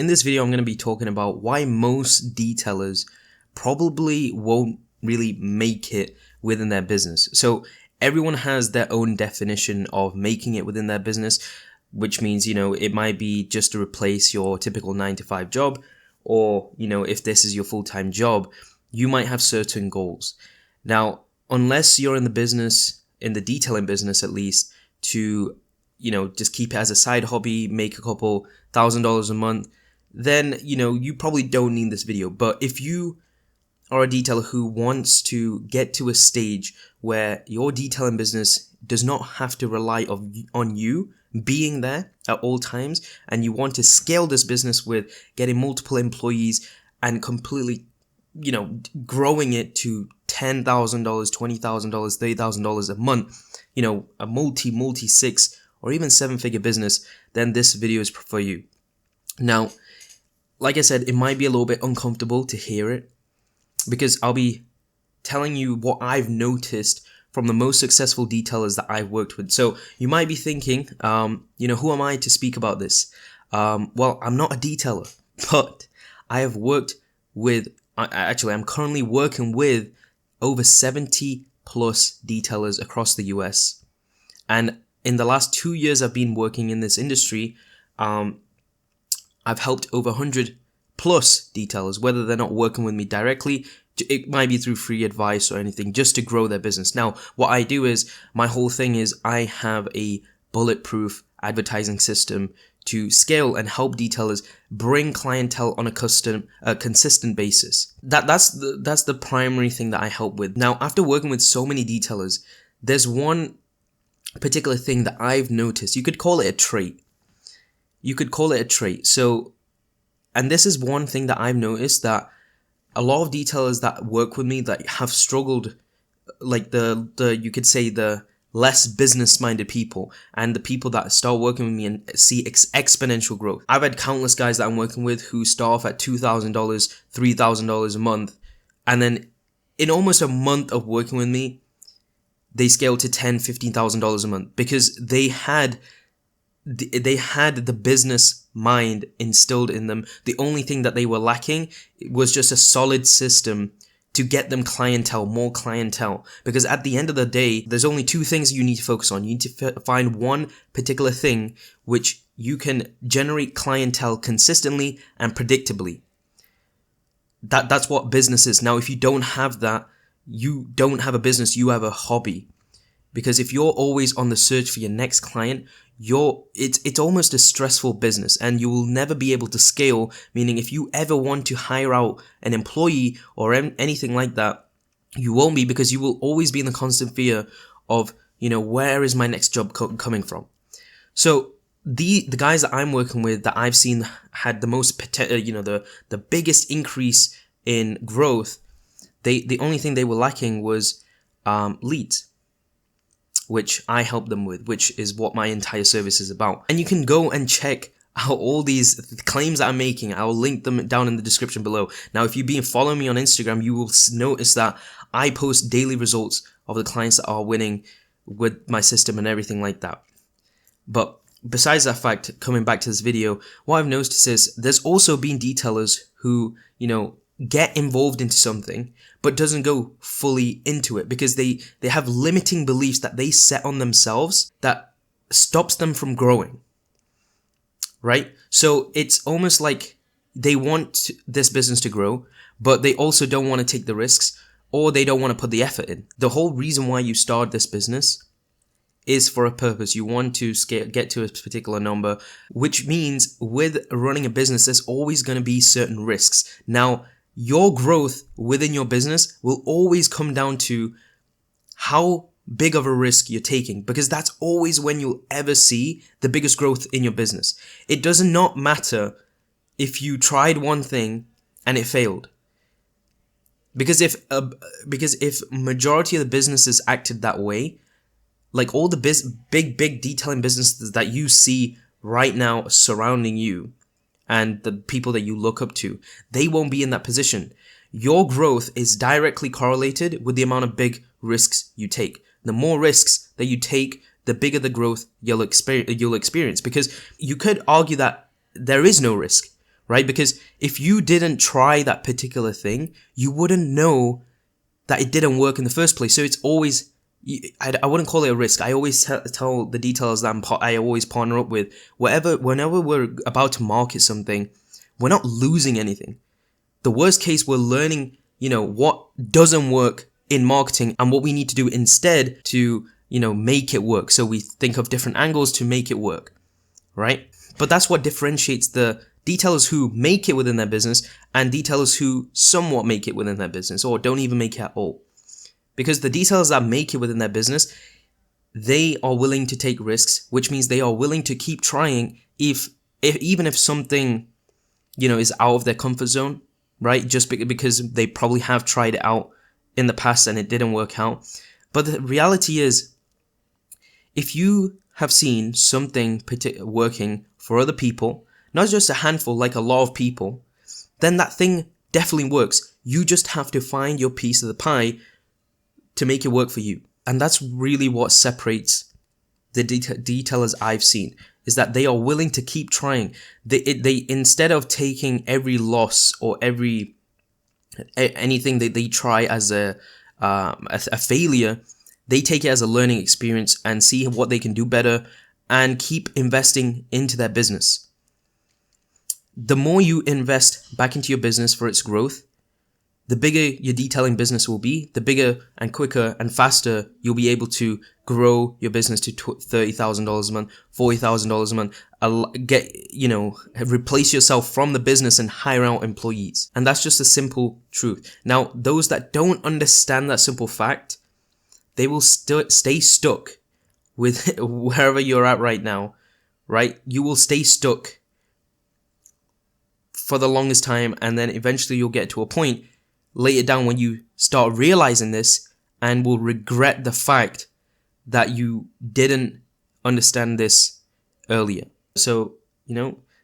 In this video, I'm going to be talking about why most detailers probably won't really make it within their business. So everyone has their own definition of making it within their business, which means, it might be just to replace your typical 9-to-5 job, or, if this is your full-time job, you might have certain goals. Now, unless you're in the business, in the detailing business at least, to, just keep it as a side hobby, make a couple $1,000 a month, then, you probably don't need this video. But if you are a detailer who wants to get to a stage where your detailing business does not have to rely on you being there at all times, and you want to scale this business with getting multiple employees and completely, growing it to $10,000, $20,000, $30,000 a month, a multi 6 or even 7-figure business, then this video is for you. Now, like I said, it might be a little bit uncomfortable to hear it, because I'll be telling you what I've noticed from the most successful detailers that I've worked with. So you might be thinking, who am I to speak about this? Well, I'm not a detailer, but I have worked with, I'm currently working with over 70 plus detailers across the US. And in the last 2 years I've been working in this industry, I've helped over 100 plus detailers, whether they're not working with me directly. It might be through free advice or anything, just to grow their business. Now, what I do is, my whole thing is, I have a bulletproof advertising system to scale and help detailers bring clientele on a consistent basis. That's the primary thing that I help with. Now, after working with so many detailers, there's one particular thing that I've noticed. You could call it a trait. So, and this is one thing that I've noticed, that a lot of detailers that work with me that have struggled, like you could say the less business-minded people, and the people that start working with me and see exponential growth. I've had countless guys that I'm working with who start off at $2,000, $3,000 a month, and then in almost a month of working with me, they scale to $10,000, $15,000 a month, because they had the business mind instilled in them. The only thing that they were lacking was just a solid system to get them more clientele. Because at the end of the day, there's only two things you need to focus on. You need to find one particular thing which you can generate clientele consistently and predictably. That's what business is. Now, if you don't have that, you don't have a business, you have a hobby. Because if you're always on the search for your next client, it's almost a stressful business, and you will never be able to scale. Meaning, if you ever want to hire out an employee or anything like that, you won't be, because you will always be in the constant fear of, where is my next job coming from? So the guys that I'm working with, that I've seen had the most the biggest increase in growth, the only thing they were lacking was leads, which I help them with, which is what my entire service is about. And you can go and check out all these claims that I'm making. I'll link them down in the description below. Now, if you've been following me on Instagram, you will notice that I post daily results of the clients that are winning with my system and everything like that. But besides that fact, coming back to this video, what I've noticed is there's also been detailers who, get involved into something but doesn't go fully into it, because they have limiting beliefs that they set on themselves that stops them from growing, right? So it's almost like they want this business to grow, but they also don't want to take the risks, or they don't want to put the effort in. The whole reason why you start this business is for a purpose. You want to get to a particular number, which means with running a business, there's always going to be certain risks. Now, your growth within your business will always come down to how big of a risk you're taking, because that's always when you'll ever see the biggest growth in your business. It does not matter if you tried one thing and it failed. Because if majority of the businesses acted that way, like all the big detailing businesses that you see right now surrounding you, and the people that you look up to, they won't be in that position. Your growth is directly correlated with the amount of big risks you take. The more risks that you take, the bigger the growth you'll experience. Because you could argue that there is no risk, right? Because if you didn't try that particular thing, you wouldn't know that it didn't work in the first place. So it's always, I wouldn't call it a risk. I always tell the detailers that I always partner up with, whenever we're about to market something, we're not losing anything. The worst case, we're learning, what doesn't work in marketing and what we need to do instead to, make it work. So we think of different angles to make it work, right? But that's what differentiates the detailers who make it within their business and detailers who somewhat make it within their business or don't even make it at all. Because the detailers that make it within their business, they are willing to take risks, which means they are willing to keep trying even if something, is out of their comfort zone, right? Just because they probably have tried it out in the past and it didn't work out. But the reality is, if you have seen something working for other people, not just a handful, like a lot of people, then that thing definitely works. You just have to find your piece of the pie to make it work for you. And that's really what separates the detailers I've seen, is that they are willing to keep trying. They instead of taking every loss or anything that they try as a failure, they take it as a learning experience and see what they can do better and keep investing into their business. The more you invest back into your business for its growth, the bigger your detailing business will be, the bigger and quicker and faster you'll be able to grow your business to $30,000 a month, $40,000 a month, replace yourself from the business and hire out employees. And that's just a simple truth. Now, those that don't understand that simple fact, they will stay stuck with wherever you're at right now, right? You will stay stuck for the longest time, and then eventually you'll get to a point later down when you start realizing this and will regret the fact that you didn't understand this earlier. So,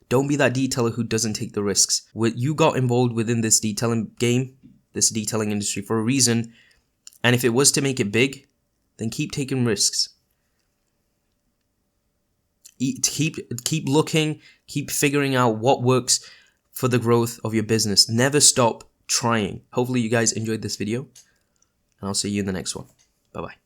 don't be that detailer who doesn't take the risks. You got involved within this detailing game, this detailing industry for a reason, and if it was to make it big, then keep taking risks. Keep looking, keep figuring out what works for the growth of your business. Never stop trying. Hopefully you guys enjoyed this video, and I'll see you in the next one. Bye-bye.